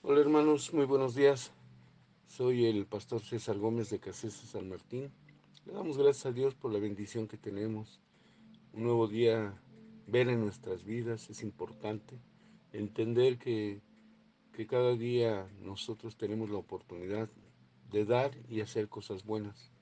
Hola hermanos, muy buenos días. Soy el pastor César Gómez de Casese San Martín. Le damos gracias a Dios por la bendición que tenemos. Un nuevo día ver en nuestras vidas es importante. Entender que cada día nosotros tenemos la oportunidad de dar y hacer cosas buenas.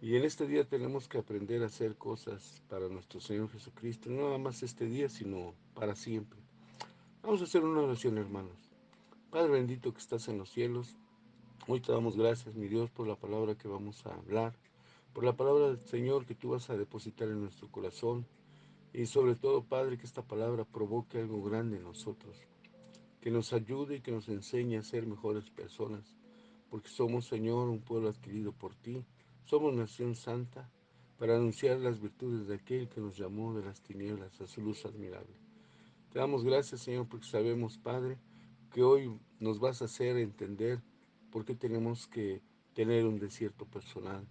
Y en este día tenemos que aprender a hacer cosas para nuestro Señor Jesucristo, no nada más este día, sino para siempre. Vamos a hacer una oración, hermanos. Padre bendito que estás en los cielos, hoy te damos gracias, mi Dios, por la palabra que vamos a hablar, por la palabra del Señor que tú vas a depositar en nuestro corazón y sobre todo, Padre, que esta palabra provoque algo grande en nosotros, que nos ayude y que nos enseñe a ser mejores personas, porque somos, Señor, un pueblo adquirido por ti, somos nación santa, para anunciar las virtudes de aquel que nos llamó de las tinieblas a su luz admirable. Te damos gracias, Señor, porque sabemos, Padre, que hoy nos vas a hacer entender por qué tenemos que tener un desierto personal.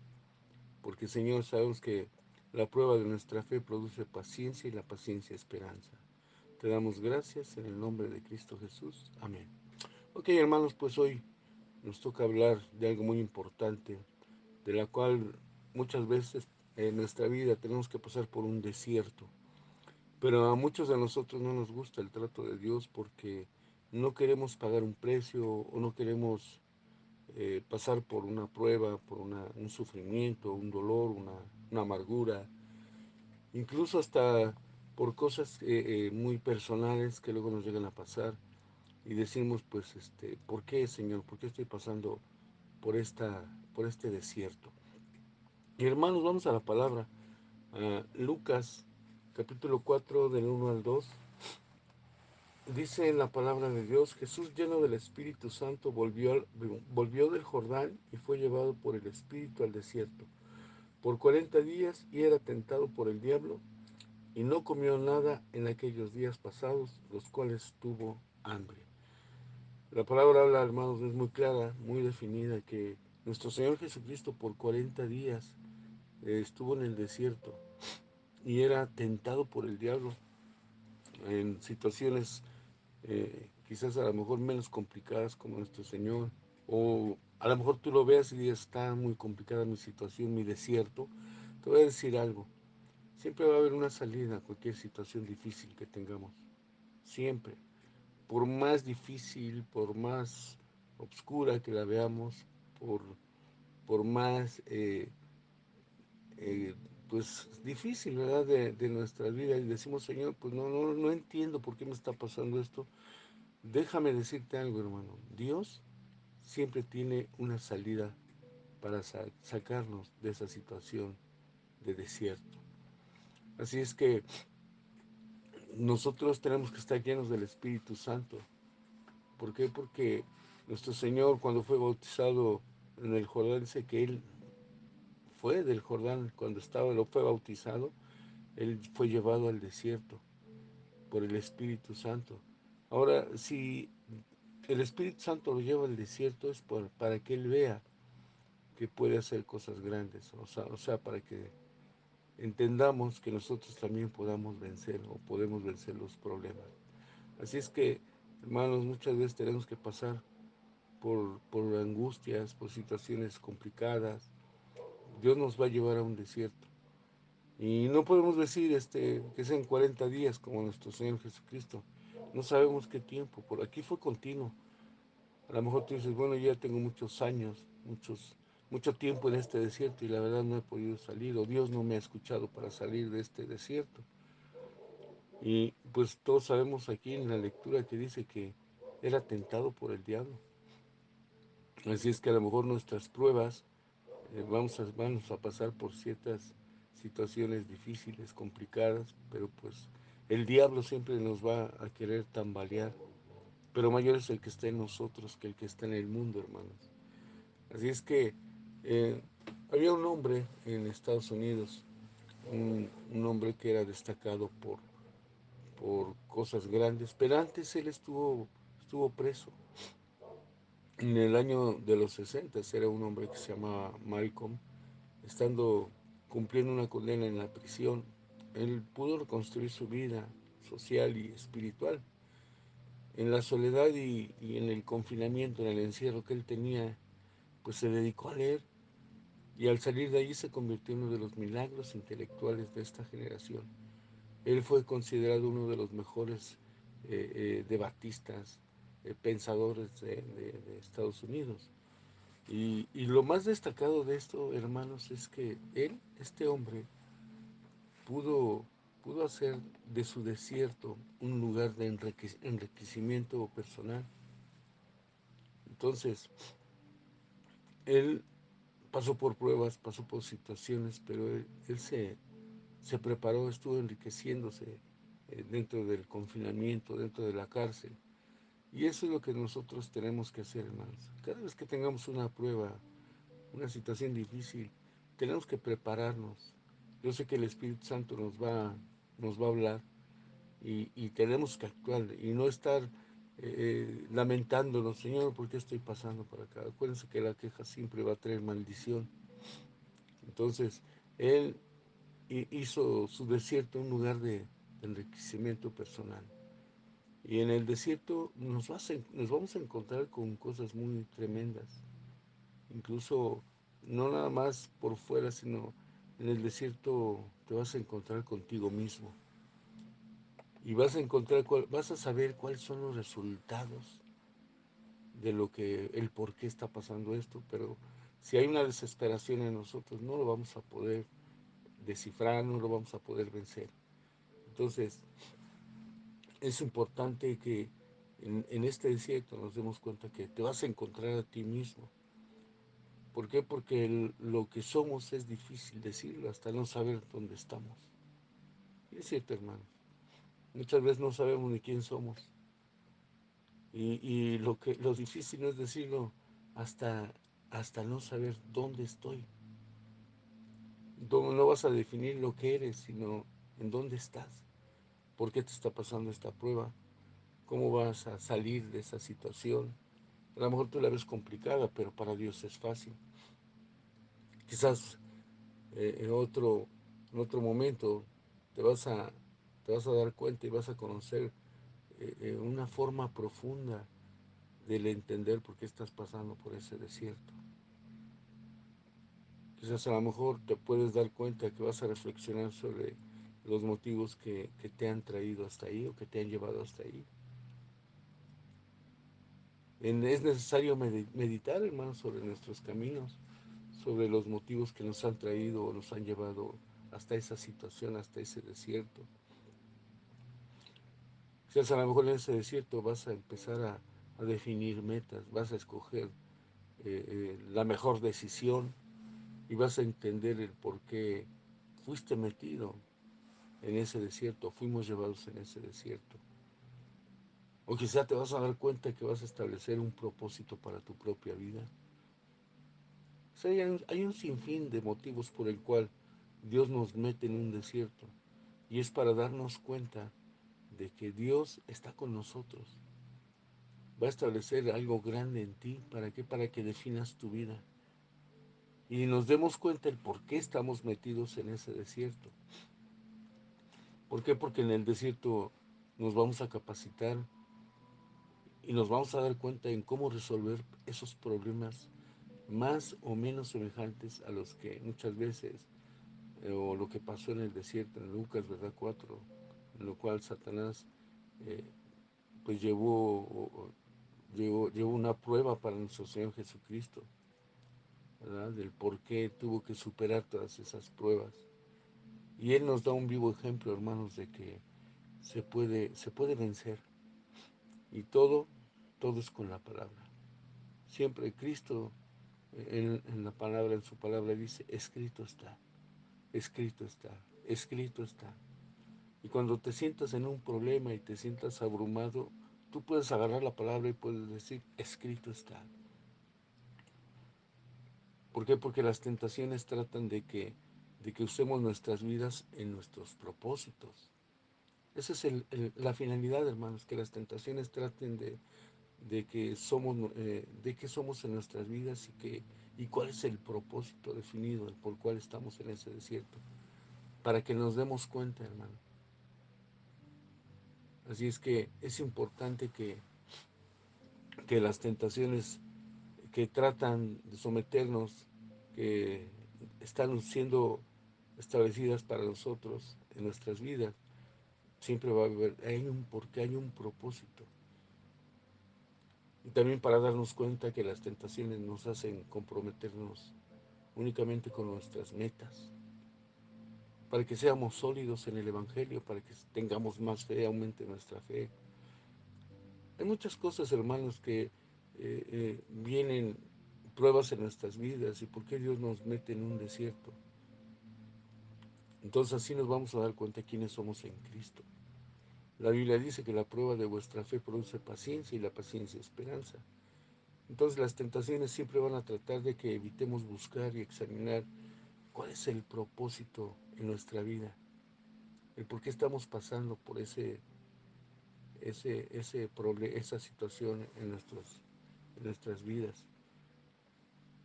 Porque, Señor, sabemos que la prueba de nuestra fe produce paciencia y la paciencia esperanza. Te damos gracias en el nombre de Cristo Jesús. Amén. Ok, hermanos, pues hoy nos toca hablar de algo muy importante, de la cual muchas veces en nuestra vida tenemos que pasar por un desierto. Pero a muchos de nosotros no nos gusta el trato de Dios porque no queremos pagar un precio o no queremos pasar por una prueba, por un sufrimiento, un dolor, una amargura, incluso hasta por cosas muy personales que luego nos llegan a pasar y decimos, pues, ¿por qué, Señor? ¿Por qué estoy pasando por este desierto? Y hermanos, vamos a la palabra, a Lucas capítulo 4 del 1 al 2. Dice en la palabra de Dios, Jesús lleno del Espíritu Santo volvió del Jordán y fue llevado por el Espíritu al desierto por 40 días y era tentado por el diablo y no comió nada en aquellos días pasados, los cuales tuvo hambre. La palabra habla, hermanos, es muy clara, muy definida, que nuestro Señor Jesucristo por 40 días estuvo en el desierto y era tentado por el diablo en situaciones quizás a lo mejor menos complicadas como nuestro Señor, o a lo mejor tú lo veas y digas, está muy complicada mi situación, mi desierto. Te voy a decir algo, siempre va a haber una salida a cualquier situación difícil que tengamos, siempre, por más difícil, por más obscura que la veamos, por, por más eh, pues difícil, ¿verdad? De nuestra vida y decimos, Señor, pues no entiendo por qué me está pasando esto. Déjame decirte algo, hermano. Dios siempre tiene una salida para sacarnos de esa situación de desierto. Así es que nosotros tenemos que estar llenos del Espíritu Santo. ¿Por qué? Porque nuestro Señor cuando fue bautizado en el Jordán, dice que Él fue del Jordán, cuando lo fue bautizado, Él fue llevado al desierto por el Espíritu Santo. Ahora, si el Espíritu Santo lo lleva al desierto es para que Él vea que puede hacer cosas grandes, o sea, para que entendamos que nosotros también podamos vencer o podemos vencer los problemas. Así es que, hermanos, muchas veces tenemos que pasar por angustias, por situaciones complicadas. Dios nos va a llevar a un desierto. Y no podemos decir que sean 40 días como nuestro Señor Jesucristo. No sabemos qué tiempo. Por aquí fue continuo. A lo mejor tú dices, bueno, yo ya tengo muchos años, mucho tiempo en este desierto y la verdad no he podido salir o Dios no me ha escuchado para salir de este desierto. Y pues todos sabemos aquí en la lectura que dice que era tentado por el diablo. Así es que a lo mejor nuestras pruebas vamos a pasar por ciertas situaciones difíciles, complicadas, pero pues el diablo siempre nos va a querer tambalear. Pero mayor es el que está en nosotros que el que está en el mundo, hermanos. Así es que eh, había un hombre en Estados Unidos, un hombre que era destacado por cosas grandes, pero antes él estuvo preso. En el año de los 60 era un hombre que se llamaba Malcolm, estando cumpliendo una condena en la prisión, él pudo reconstruir su vida social y espiritual. en la soledad y en el confinamiento, en el encierro que él tenía, pues se dedicó a leer y al salir de allí se convirtió en uno de los milagros intelectuales de esta generación. Él fue considerado uno de los mejores debatistas, pensadores de Estados Unidos. Y lo más destacado de esto, hermanos, es que él, este hombre, pudo, pudo hacer de su desierto un lugar de enriquecimiento personal. Entonces, él pasó por pruebas, pasó por situaciones, pero él se preparó, estuvo enriqueciéndose dentro del confinamiento, dentro de la cárcel. Y eso es lo que nosotros tenemos que hacer, hermanos. Cada vez que tengamos una prueba, una situación difícil, tenemos que prepararnos. Yo sé que el Espíritu Santo nos va a hablar y tenemos que actuar y no estar lamentándonos, Señor, ¿por qué estoy pasando por acá? Acuérdense que la queja siempre va a traer maldición. Entonces, Él hizo su desierto un lugar de enriquecimiento personal. Y en el desierto nos vamos a encontrar con cosas muy tremendas. Incluso no nada más por fuera, sino en el desierto te vas a encontrar contigo mismo. Y vas a saber cuáles son los resultados de el por qué está pasando esto. Pero si hay una desesperación en nosotros, no lo vamos a poder descifrar, no lo vamos a poder vencer. Entonces, es importante que en este desierto nos demos cuenta que te vas a encontrar a ti mismo. ¿Por qué? Porque lo que somos es difícil decirlo hasta no saber dónde estamos. Y es cierto, hermano. Muchas veces no sabemos ni quién somos. Y lo difícil no es decirlo hasta, hasta no saber dónde estoy. No vas a definir lo que eres, sino en dónde estás. ¿Por qué te está pasando esta prueba? ¿Cómo vas a salir de esa situación? A lo mejor tú la ves complicada, pero para Dios es fácil. Quizás eh, en, otro, en otro momento te vas, a, te vas a dar cuenta y vas a conocer una forma profunda del entender por qué estás pasando por ese desierto. Quizás a lo mejor te puedes dar cuenta que vas a reflexionar sobre los motivos que te han traído hasta ahí o que te han llevado hasta ahí. Es necesario meditar, hermanos, sobre nuestros caminos, sobre los motivos que nos han traído o nos han llevado hasta esa situación, hasta ese desierto. Quizás a lo mejor en ese desierto vas a empezar a definir metas, vas a escoger la mejor decisión y vas a entender el por qué fuiste metido en ese desierto, fuimos llevados en ese desierto. O quizá te vas a dar cuenta que vas a establecer un propósito para tu propia vida. O sea, hay un sinfín de motivos por el cual Dios nos mete en un desierto. Y es para darnos cuenta de que Dios está con nosotros. Va a establecer algo grande en ti. ¿Para qué? Para que definas tu vida. Y nos demos cuenta el por qué estamos metidos en ese desierto. ¿Por qué? Porque en el desierto nos vamos a capacitar y nos vamos a dar cuenta en cómo resolver esos problemas más o menos semejantes a los que muchas veces, o lo que pasó en el desierto, en Lucas, ¿verdad? 4, en lo cual Satanás eh, pues llevó una prueba para nuestro Señor Jesucristo, ¿verdad? Del por qué tuvo que superar todas esas pruebas. Y Él nos da un vivo ejemplo, hermanos, de que se puede vencer. Y todo es con la palabra. Siempre Cristo en la palabra, en su palabra dice, escrito está, escrito está, escrito está. Y cuando te sientas en un problema y te sientas abrumado, tú puedes agarrar la palabra y puedes decir, escrito está. ¿Por qué? Porque las tentaciones tratan de que usemos nuestras vidas en nuestros propósitos. Esa es la finalidad, hermanos, que las tentaciones traten de qué somos en nuestras vidas y cuál es el propósito definido, el por cual estamos en ese desierto, para que nos demos cuenta, hermano. Así es que es importante que las tentaciones que tratan de someternos, que están siendo establecidas para nosotros en nuestras vidas, siempre va a haber, porque hay un propósito. Y también para darnos cuenta que las tentaciones nos hacen comprometernos únicamente con nuestras metas, para que seamos sólidos en el Evangelio, para que tengamos más fe, aumente nuestra fe. Hay muchas cosas, hermanos, que vienen pruebas en nuestras vidas y por qué Dios nos mete en un desierto. Entonces así nos vamos a dar cuenta de quiénes somos en Cristo. La Biblia dice que la prueba de vuestra fe produce paciencia y la paciencia esperanza. Entonces las tentaciones siempre van a tratar de que evitemos buscar y examinar cuál es el propósito en nuestra vida, el por qué estamos pasando por esa situación en nuestras vidas.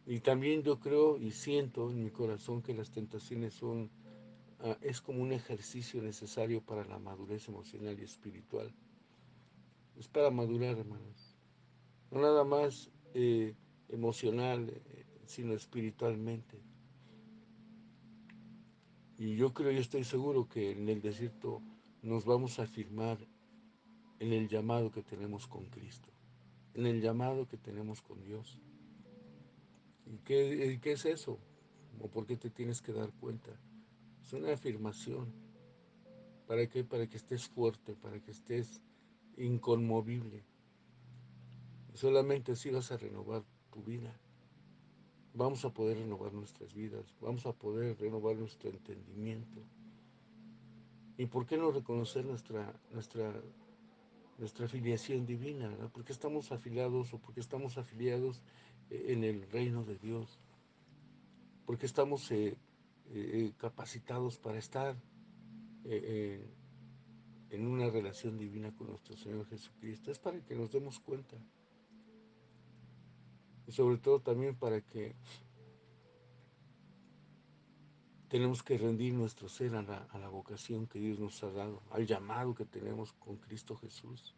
Y también yo creo y siento en mi corazón que las tentaciones es como un ejercicio necesario para la madurez emocional y espiritual. Es para madurar, hermanos. No nada más emocional, sino espiritualmente. Y yo creo y estoy seguro que en el desierto nos vamos a afirmar en el llamado que tenemos con Cristo, en el llamado que tenemos con Dios. ¿Y qué es eso? ¿O por qué te tienes que dar cuenta? Es una afirmación. ¿Para qué? Para que estés fuerte, para que estés inconmovible. Y solamente así vas a renovar tu vida. Vamos a poder renovar nuestras vidas, vamos a poder renovar nuestro entendimiento. ¿Y por qué no reconocer nuestra filiación divina? ¿No? ¿Por qué estamos afiliados o por qué estamos afiliados en el reino de Dios? ¿Por qué estamos capacitados para estar eh, en una relación divina con nuestro Señor Jesucristo? Es para que nos demos cuenta. Y sobre todo también para que tenemos que rendir nuestro ser a la vocación que Dios nos ha dado, al llamado que tenemos con Cristo Jesús.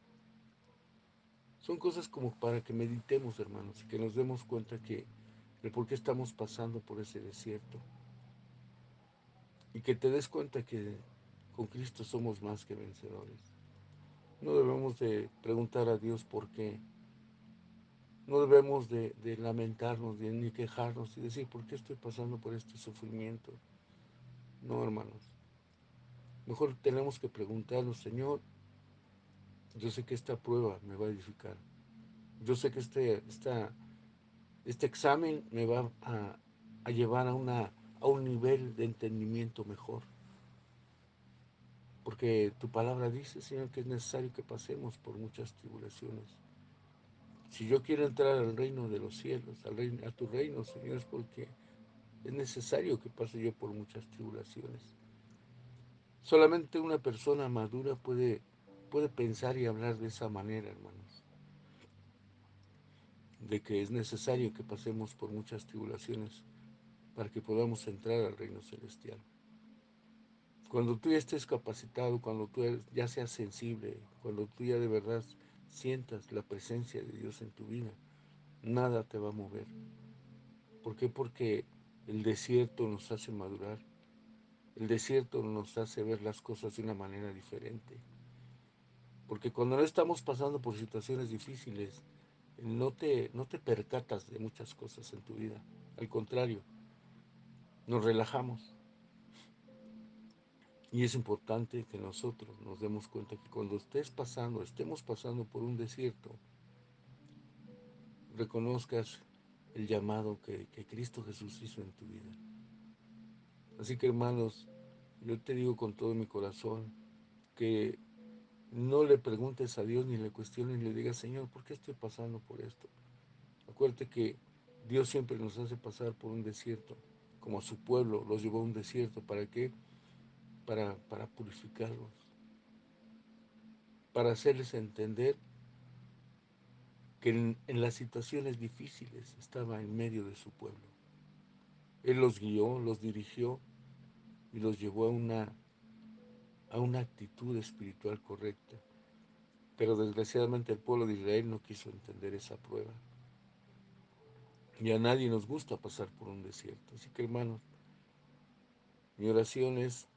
Son cosas como para que meditemos, hermanos, y que nos demos cuenta de por qué estamos pasando por ese desierto. Y que te des cuenta que con Cristo somos más que vencedores. No debemos de preguntar a Dios por qué. No debemos de lamentarnos ni quejarnos y decir, ¿por qué estoy pasando por este sufrimiento? No, hermanos. Mejor tenemos que preguntarnos, Señor, yo sé que esta prueba me va a edificar. Yo sé que este examen me va a llevar a un nivel de entendimiento mejor. Porque tu palabra dice, Señor, que es necesario que pasemos por muchas tribulaciones. Si yo quiero entrar al reino de los cielos, a tu reino, Señor, es porque es necesario que pase yo por muchas tribulaciones. Solamente una persona madura puede pensar y hablar de esa manera, hermanos. De que es necesario que pasemos por muchas tribulaciones para que podamos entrar al reino celestial. Cuando tú ya estés capacitado, cuando tú ya seas sensible, cuando tú ya de verdad sientas la presencia de Dios en tu vida, nada te va a mover. ¿Por qué? Porque el desierto nos hace madurar, el desierto nos hace ver las cosas de una manera diferente. Porque cuando no estamos pasando por situaciones difíciles, no te percatas de muchas cosas en tu vida. Al contrario, nos relajamos. Y es importante que nosotros nos demos cuenta que cuando estemos pasando por un desierto, reconozcas el llamado que Cristo Jesús hizo en tu vida. Así que hermanos, yo te digo con todo mi corazón que no le preguntes a Dios ni le cuestiones ni le digas, Señor, ¿por qué estoy pasando por esto? Acuérdate que Dios siempre nos hace pasar por un desierto, como a su pueblo los llevó a un desierto. ¿Para qué? Para purificarlos, para hacerles entender que en las situaciones difíciles estaba en medio de su pueblo. Él los guió, los dirigió y los llevó a una actitud espiritual correcta. Pero desgraciadamente el pueblo de Israel no quiso entender esa prueba. Y a nadie nos gusta pasar por un desierto. Así que hermanos, mi oración es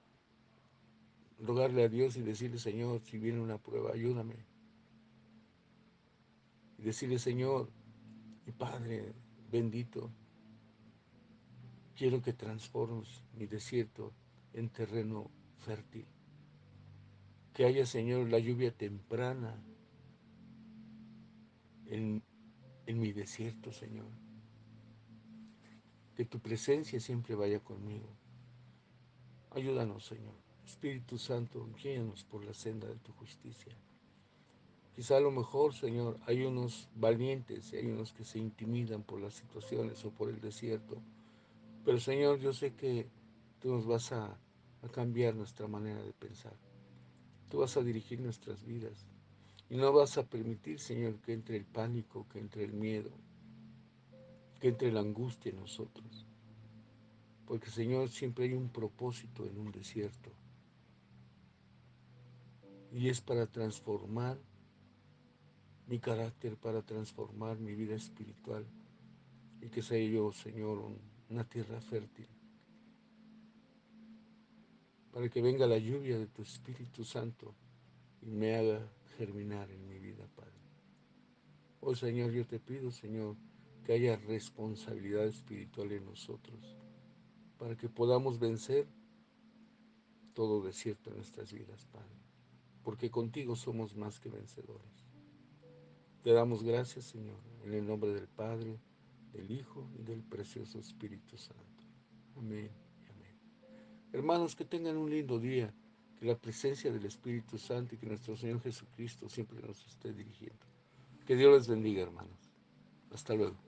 rogarle a Dios y decirle, Señor, si viene una prueba, ayúdame. Y decirle, Señor, mi Padre bendito, quiero que transformes mi desierto en terreno fértil. Que haya, Señor, la lluvia temprana en, en mi desierto, Señor. Que tu presencia siempre vaya conmigo. Ayúdanos, Señor. Espíritu Santo, guíanos por la senda de tu justicia. Quizá a lo mejor, Señor, hay unos valientes y hay unos que se intimidan por las situaciones o por el desierto. Pero, Señor, yo sé que tú nos vas a cambiar nuestra manera de pensar. Tú vas a dirigir nuestras vidas. Y no vas a permitir, Señor, que entre el pánico, que entre el miedo, que entre la angustia en nosotros. Porque, Señor, siempre hay un propósito en un desierto. Y es para transformar mi carácter, para transformar mi vida espiritual. Y que sea yo, Señor, una tierra fértil. Para que venga la lluvia de tu Espíritu Santo y me haga germinar en mi vida, Padre. Oh Señor, yo te pido, Señor, que haya responsabilidad espiritual en nosotros, para que podamos vencer todo desierto en nuestras vidas, Padre, porque contigo somos más que vencedores. Te damos gracias, Señor, en el nombre del Padre, del Hijo y del precioso Espíritu Santo. Amén y amén. Hermanos, que tengan un lindo día, que la presencia del Espíritu Santo y que nuestro Señor Jesucristo siempre nos esté dirigiendo. Que Dios les bendiga, hermanos. Hasta luego.